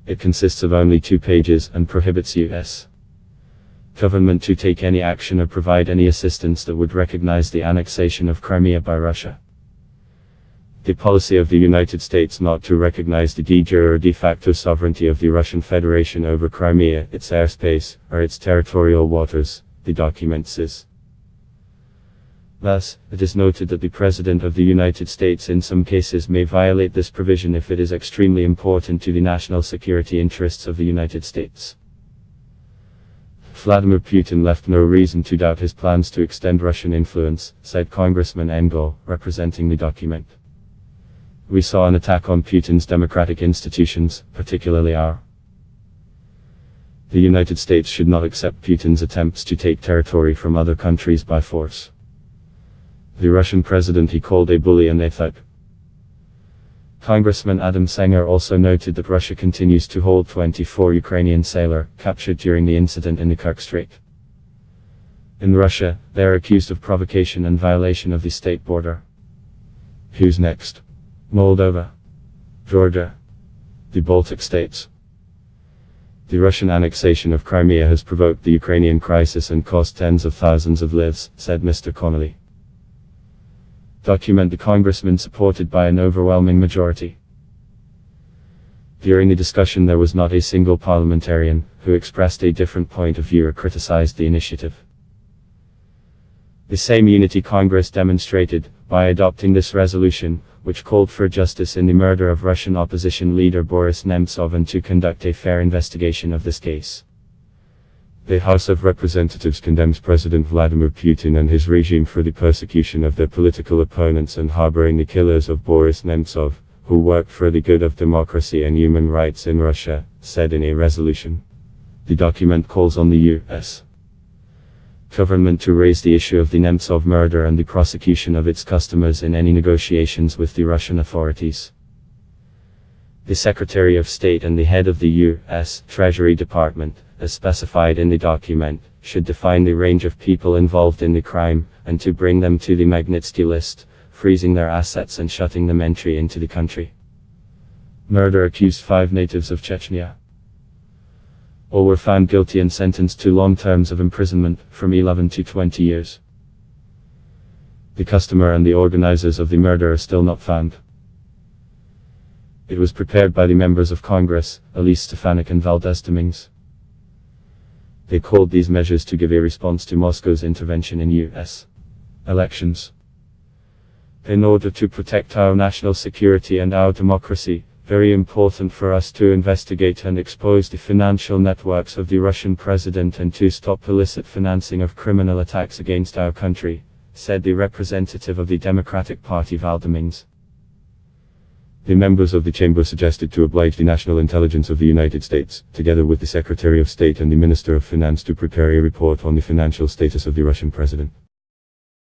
It consists of only 2 pages and prohibits U.S. government to take any action or provide any assistance that would recognize the annexation of Crimea by Russia. The policy of the United States not to recognize the de jure or de facto sovereignty of the Russian Federation over Crimea, its airspace, or its territorial waters, the document says. Thus, it is noted that the President of the United States in some cases may violate this provision if it is extremely important to the national security interests of the United States. Vladimir Putin left no reason to doubt his plans to extend Russian influence, said Congressman Engel, representing the document. We saw an attack on Putin's democratic institutions, particularly our. The United States should not accept Putin's attempts to take territory from other countries by force. The Russian president he called a bully and a thug. Congressman Adam Sanger also noted that Russia continues to hold 24 Ukrainian sailors captured during the incident in the Kerch Strait. In Russia, they are accused of provocation and violation of the state border. Who's next? Moldova, Georgia, the Baltic states. The Russian annexation of Crimea has provoked the Ukrainian crisis and cost tens of thousands of lives, said Mr. Connolly. Document the congressman supported by an overwhelming majority. During the discussion there was not a single parliamentarian who expressed a different point of view or criticized the initiative. The same unity Congress demonstrated by adopting this resolution, which called for justice in the murder of Russian opposition leader Boris Nemtsov and to conduct a fair investigation of this case. The House of Representatives condemns President Vladimir Putin and his regime for the persecution of their political opponents and harboring the killers of Boris Nemtsov, who worked for the good of democracy and human rights in Russia, said in a resolution. The document calls on the U.S. government to raise the issue of the Nemtsov murder and the prosecution of its customers in any negotiations with the Russian authorities. The Secretary of State and the head of the U.S. Treasury Department, as specified in the document, should define the range of people involved in the crime, and to bring them to the Magnitsky list, freezing their assets and shutting them entry into the country. Murder accused 5 natives of Chechnya. All were found guilty and sentenced to long terms of imprisonment, from 11 to 20 years. The customer and the organizers of the murder are still not found. It was prepared by the members of Congress, Elise Stefanik and Valdez Dominguez. They called these measures to give a response to Moscow's intervention in U.S. elections. In order to protect our national security and our democracy, very important for us to investigate and expose the financial networks of the Russian president and to stop illicit financing of criminal attacks against our country, said the representative of the Democratic Party Dominguez. The members of the chamber suggested to oblige the National Intelligence of the United States, together with the Secretary of State and the Minister of Finance, to prepare a report on the financial status of the Russian president.